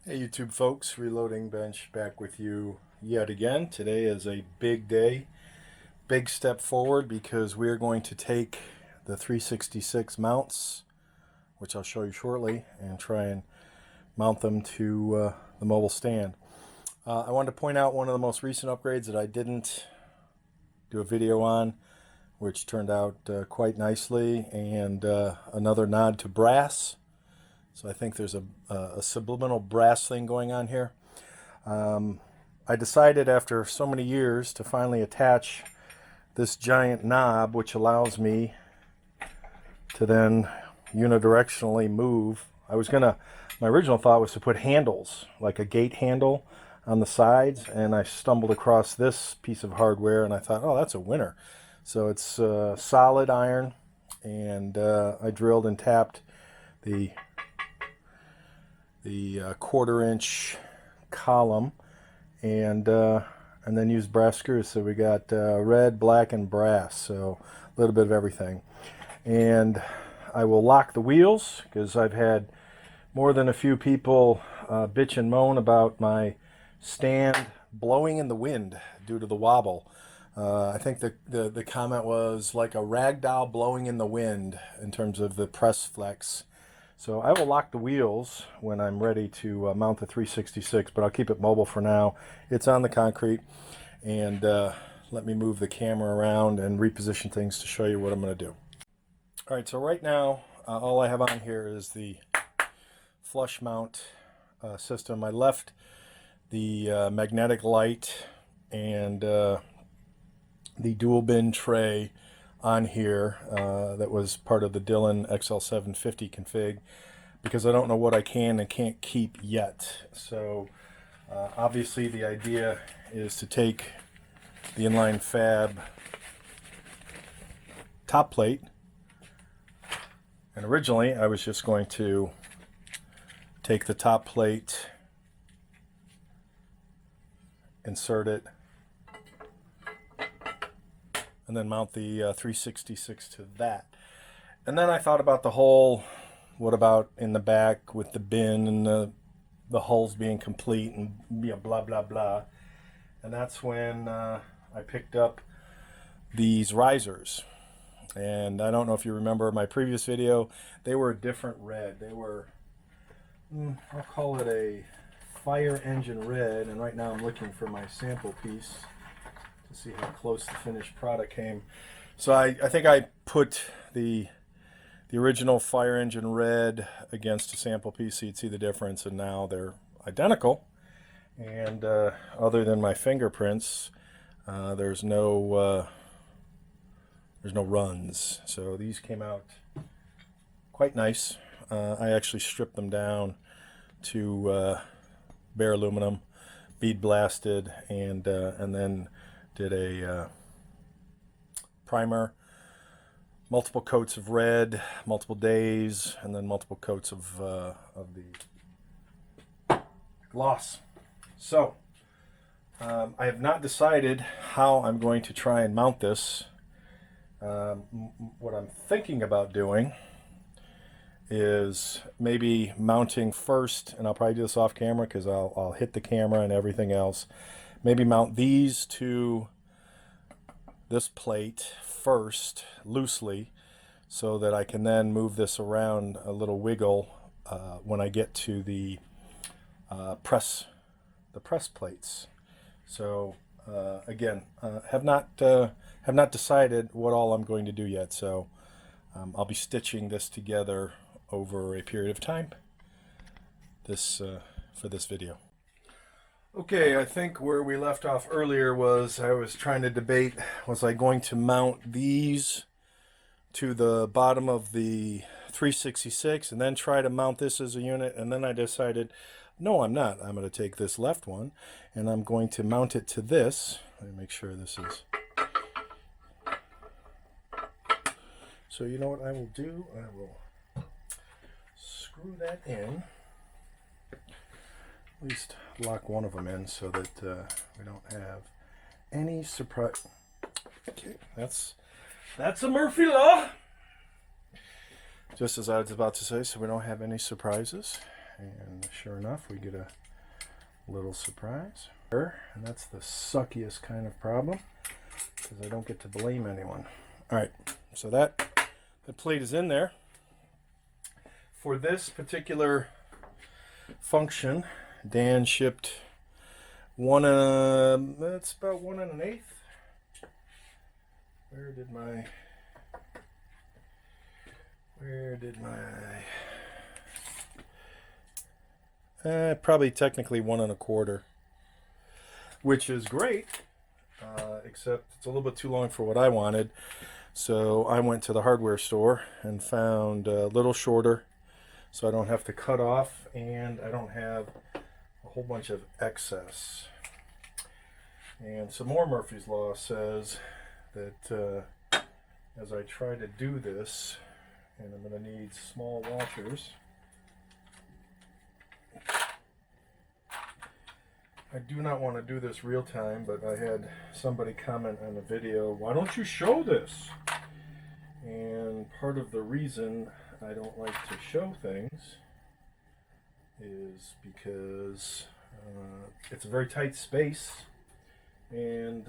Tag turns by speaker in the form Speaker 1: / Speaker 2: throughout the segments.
Speaker 1: Hey YouTube folks, Reloading Bench back with you yet again. Today is a big day, big step forward because we are going to take the 366 mounts, which I'll show you shortly, and try and mount them to the mobile stand. I wanted to point out one of the most recent upgrades that I didn't do a video on, which turned out quite nicely, and another nod to brass. So I think there's a subliminal brass thing going on here. I decided after so many years to finally attach this giant knob, which allows me to then unidirectionally move. My original thought was to put handles, like a gate handle on the sides, and I stumbled across this piece of hardware and I thought, oh, that's a winner. So it's solid iron, and I drilled and tapped the 1/4-inch column, and then used brass screws. So we got red, black, and brass, so a little bit of everything. And I will lock the wheels because I've had more than a few people bitch and moan about my stand blowing in the wind due to the wobble. I think the comment was like a rag doll blowing in the wind in terms of the press flex. So I will lock the wheels when I'm ready to mount the 366, but I'll keep it mobile for now. It's on the concrete, and let me move the camera around and reposition things to show you what I'm going to do. All right, so right now, all I have on here is the flush mount system. I left the magnetic light and the dual bin tray on here that was part of the Dylan XL750 config, because I don't know what I can and can't keep yet. So obviously the idea is to take the Inline Fab top plate, and originally I was just going to take the top plate, insert it, and then mount the 366 to that. And then I thought about the whole, what about in the back with the bin and the hulls being complete and blah blah blah. And that's when I picked up these risers. And I don't know if you remember my previous video, they were a different red. They were, I'll call it a fire engine red, and right now I'm looking for my sample piece to see how close the finished product came. So I think I put the original fire engine red against a sample piece so you'd see the difference, and now they're identical. And other than my fingerprints, there's no runs. So these came out quite nice. I actually stripped them down to bare aluminum, bead blasted, and then did a primer, multiple coats of red, multiple days, and then multiple coats of the gloss. So I have not decided how I'm going to try and mount this. What I'm thinking about doing is maybe mounting first, and I'll probably do this off camera because I'll hit the camera and everything else. Maybe mount these to this plate first, loosely, so that I can then move this around a little wiggle when I get to the press plates. So again, have not decided what all I'm going to do yet. So I'll be stitching this together over a period of time. For this video. Okay, I think where we left off earlier was I was trying to debate, was I going to mount these to the bottom of the 366 and then try to mount this as a unit, and then I decided, no, I'm not. I'm going to take this left one and I'm going to mount it to this. Let me make sure this is... So you know what I will do? I will screw that in. At least lock one of them in so that we don't have any surprise. Okay, that's a Murphy Law. Just as I was about to say, so we don't have any surprises. and sure enough, we get a little surprise. And that's the suckiest kind of problem, because I don't get to blame anyone. All right, so the plate is in there. For this particular function, Dan shipped that's about 1 1/8. Probably technically 1 1/4, which is great, except it's a little bit too long for what I wanted. So I went to the hardware store and found a little shorter, so I don't have to cut off and I don't have a whole bunch of excess. And some more Murphy's Law says that as I try to do this, and I'm going to need small washers. I do not want to do this real time, but I had somebody comment on the video, why don't you show this? And part of the reason I don't like to show things is because it's a very tight space, and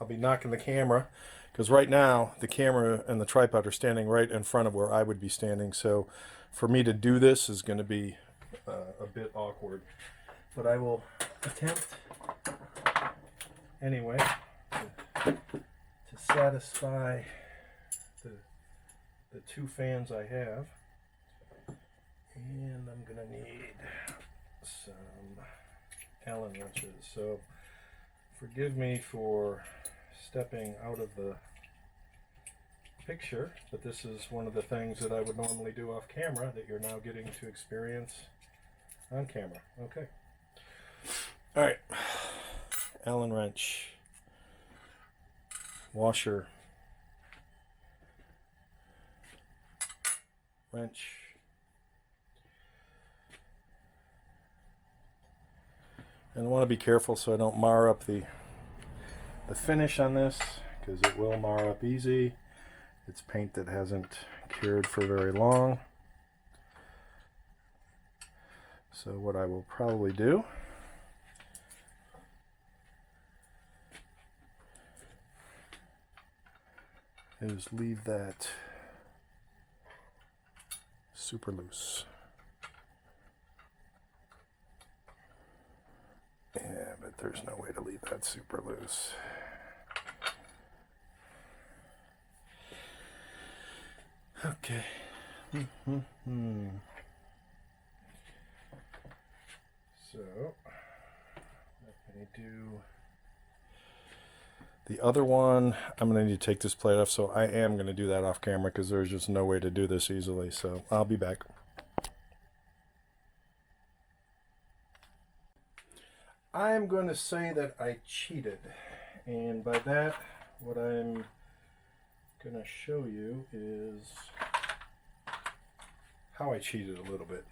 Speaker 1: I'll be knocking the camera, because right now the camera and the tripod are standing right in front of where I would be standing, so for me to do this is going to be a bit awkward. But I will attempt anyway to satisfy the 2 fans I have. And I'm going to need some Allen wrenches. So forgive me for stepping out of the picture, but this is one of the things that I would normally do off camera that you're now getting to experience on camera. Okay. All right, Allen wrench, washer, wrench, and I want to be careful so I don't mar up the finish on this, because it will mar up easy. It's paint that hasn't cured for very long. So what I will probably do is leave that super loose. Yeah, but there's no way to leave that super loose. Okay. So, let me do the other one. I'm going to need to take this plate off, so I am going to do that off camera because there's just no way to do this easily. So I'll be back. I'm going to say that I cheated, and by that, what I'm going to show you is how I cheated a little bit.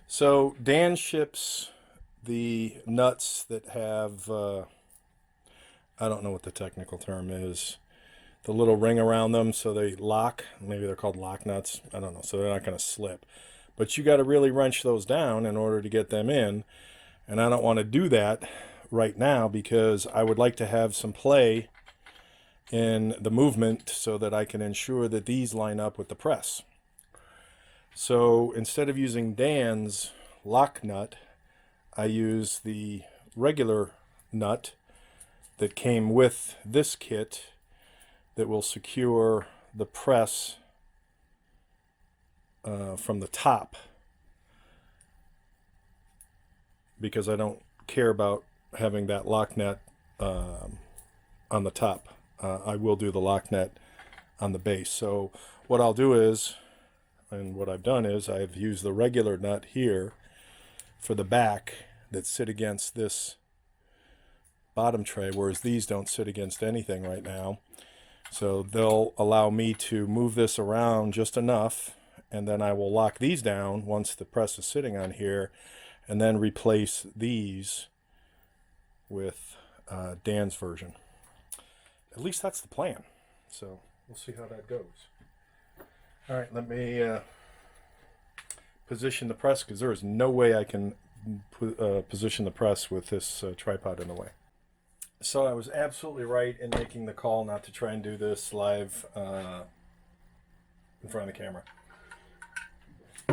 Speaker 1: So Dan ships the nuts that have I don't know what the technical term is, the little ring around them so they lock. Maybe they're called lock nuts, I don't know, so they're not going to slip. But you got to really wrench those down in order to get them in, and I don't want to do that right now because I would like to have some play in the movement so that I can ensure that these line up with the press. So instead of using Dan's lock nut, I use the regular nut that came with this kit that will secure the press from the top, because I don't care about having that lock nut on the top. I will do the lock nut on the base. So what I'll do is, and what I've done is, I've used the regular nut here for the back that sit against this bottom tray, whereas these don't sit against anything right now. So they'll allow me to move this around just enough, and then I will lock these down once the press is sitting on here, and then replace these with Dan's version. At least that's the plan. So we'll see how that goes. All right, let me position the press, because there is no way I can position the press with this tripod in the way. So I was absolutely right in making the call not to try and do this live in front of the camera.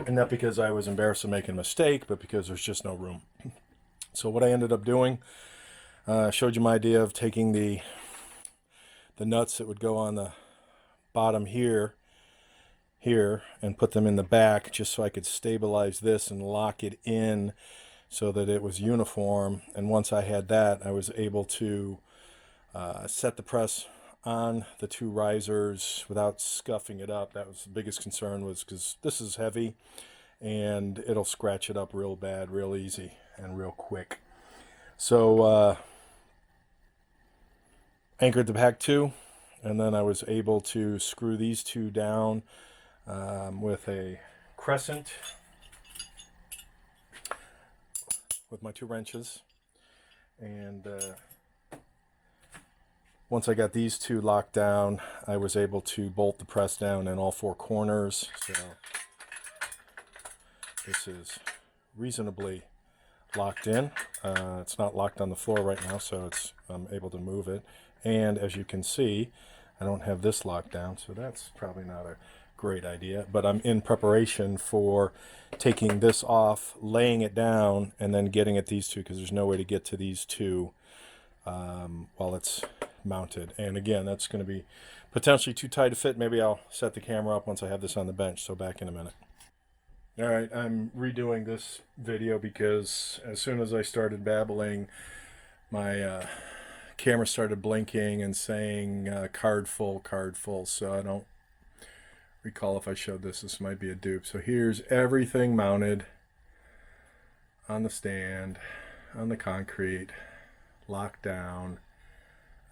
Speaker 1: And not because I was embarrassed of making a mistake, but because there's just no room. So what I ended up doing, showed you my idea of taking the nuts that would go on the bottom here, and put them in the back just so I could stabilize this and lock it in so that it was uniform. And once I had that, I was able to set the press on the two risers without scuffing it up. That was the biggest concern, was because this is heavy and it'll scratch it up real bad, real easy, and real quick. So anchored the back two, and then I was able to screw these two down with a crescent with my 2 wrenches. And once I got these two locked down, I was able to bolt the press down in all 4 corners. So this is reasonably locked in. It's not locked on the floor right now, so I'm able to move it. And as you can see, I don't have this locked down, so that's probably not a great idea. But I'm in preparation for taking this off, laying it down, and then getting at these two, because there's no way to get to these two while it's mounted. And again, that's going to be potentially too tight to fit. Maybe I'll set the camera up once I have this on the bench, so back in a minute. All right, I'm redoing this video because as soon as I started babbling, my camera started blinking and saying card full, so I don't recall if I showed this. This might be a dupe. So here's everything mounted on the stand, on the concrete, locked down.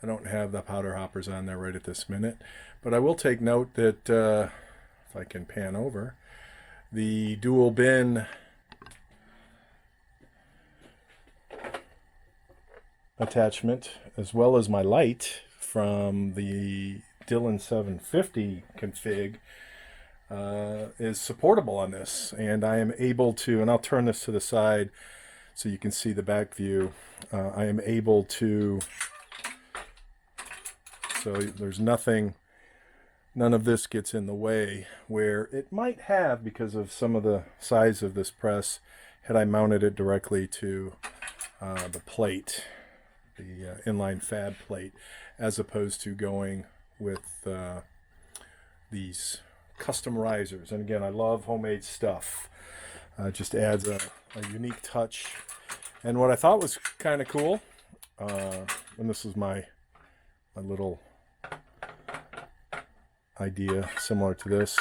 Speaker 1: I don't have the powder hoppers on there right at this minute, but I will take note that if I can pan over, the dual bin attachment, as well as my light from the Dylan 750 config, is supportable on this, and I am able to, and I'll turn this to the side so you can see the back view. I am able to, so there's nothing, none of this gets in the way, where it might have because of some of the size of this press had I mounted it directly to the plate, the inline fab plate, as opposed to going with these custom risers. And again, I love homemade stuff. It just adds a unique touch. And what I thought was kind of cool, and this is my little idea similar to this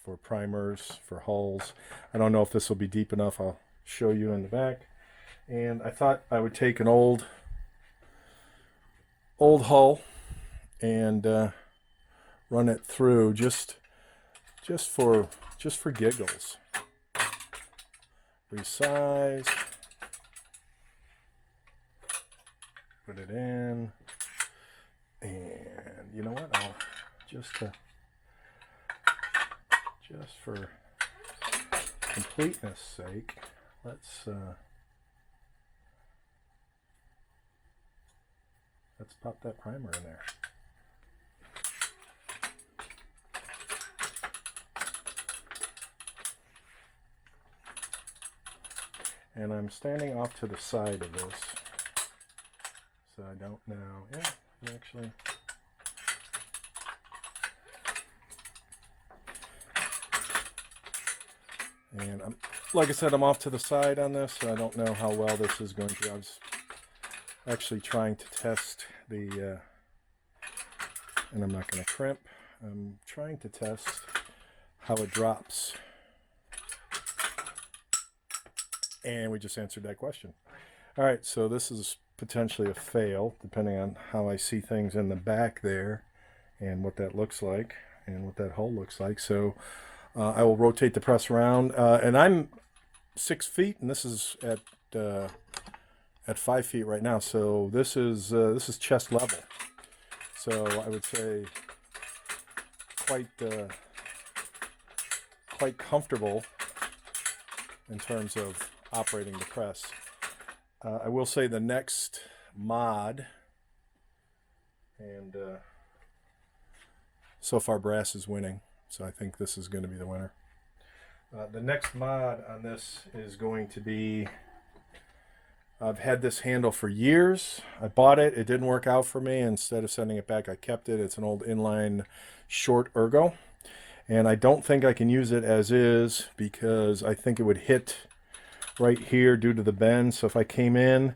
Speaker 1: for primers, for hulls. I don't know if this will be deep enough. I'll show you in the back. And I thought I would take an old hull and run it through just for giggles. Resize, put it in, and you know what? I'll just for completeness sake, let's pop that primer in there. And I'm standing off to the side of this, so I don't know. Yeah, actually. And like I said, I'm off to the side on this, so I don't know how well this is going to. I was actually trying to test the, and I'm not going to crimp. I'm trying to test how it drops. And we just answered that question. All right, so this is potentially a fail, depending on how I see things in the back there and what that looks like and what that hole looks like. So I will rotate the press around, and I'm 6 feet, and this is at 5 feet right now. So this is chest level. So I would say quite comfortable in terms of operating the press. I will say the next mod, and so far brass is winning, so I think this is going to be the winner. The next mod on this is going to be, I've had this handle for years. I bought it, it didn't work out for me. Instead of sending it back, I kept it. It's an old inline short ergo, and I don't think I can use it as is because I think it would hit right here due to the bend. So if I came in,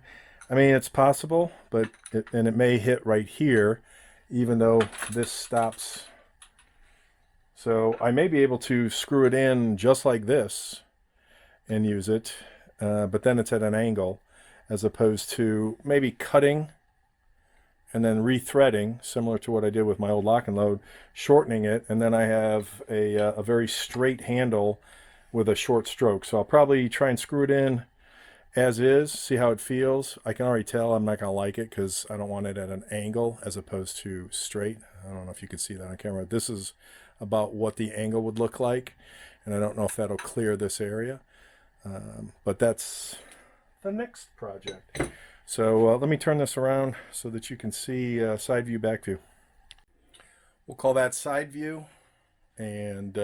Speaker 1: I mean, it's possible, but it may hit right here, even though this stops. So I may be able to screw it in just like this and use it, but then it's at an angle, as opposed to maybe cutting and then rethreading, similar to what I did with my old lock and load, shortening it, and then I have a very straight handle with a short stroke. So I'll probably try and screw it in as is, see how it feels. I can already tell I'm not going to like it because I don't want it at an angle as opposed to straight. I don't know if you can see that on camera. This is about what the angle would look like, and I don't know if that'll clear this area, but that's the next project. So let me turn this around so that you can see side view, back view. We'll call that side view, and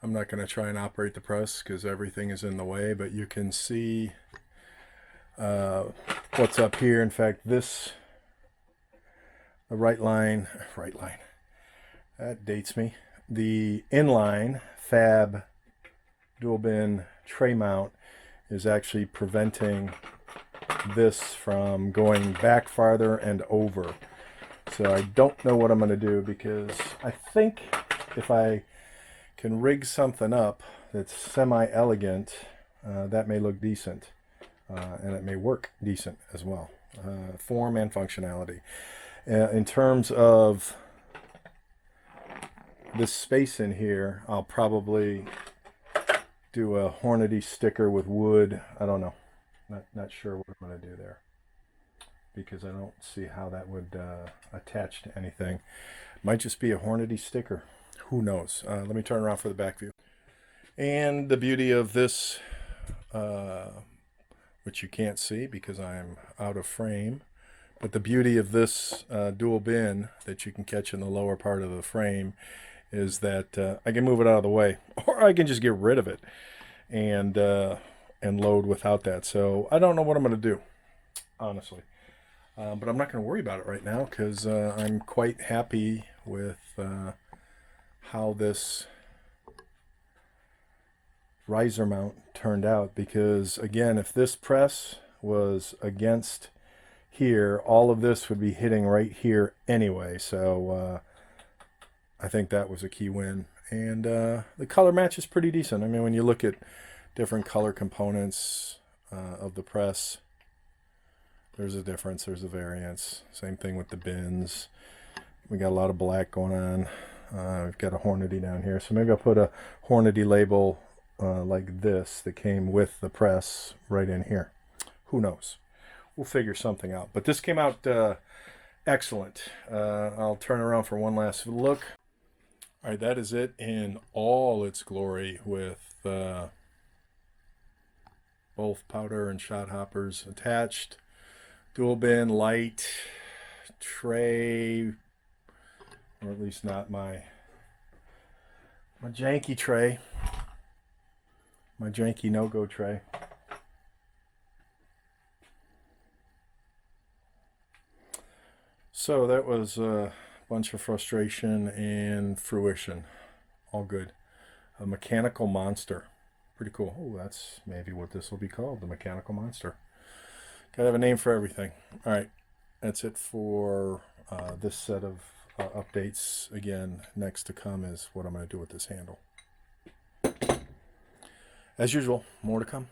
Speaker 1: I'm not going to try and operate the press because everything is in the way, but you can see what's up here. In fact, this, the right line, that dates me. The Inline Fab dual bin tray mount is actually preventing this from going back farther and over. So I don't know what I'm going to do, because I think if I can rig something up that's semi-elegant, that may look decent, and it may work decent as well, form and functionality. In terms of this space in here, I'll probably do a Hornady sticker with wood. I don't know. Not sure what I'm going to do there, because I don't see how that would attach to anything. Might just be a Hornady sticker. Who knows? Let me turn around for the back view. And the beauty of this, which you can't see because I'm out of frame, but the beauty of this dual bin that you can catch in the lower part of the frame is that I can move it out of the way, or I can just get rid of it and load without that. So I don't know what I'm going to do, honestly. But I'm not going to worry about it right now, because I'm quite happy with how this riser mount turned out. Because again, if this press was against here, all of this would be hitting right here anyway. So I think that was a key win. And the color match is pretty decent. I mean, when you look at different color components of the press, there's a difference, there's a variance. Same thing with the bins. We got a lot of black going on. We've got a Hornady down here, so maybe I'll put a Hornady label like this that came with the press right in here. Who knows? We'll figure something out. But this came out excellent. I'll turn around for one last look. All right, that is it in all its glory, with both powder and shot hoppers attached. Dual bin, light, tray, or at least not my janky tray, my janky no-go tray. So that was a bunch of frustration and fruition. All good. A mechanical monster. Pretty cool. Oh, that's maybe what this will be called, the mechanical monster. Gotta have a name for everything. All right, that's it for this set of updates. Again, next to come is what I'm going to do with this handle. As usual, more to come.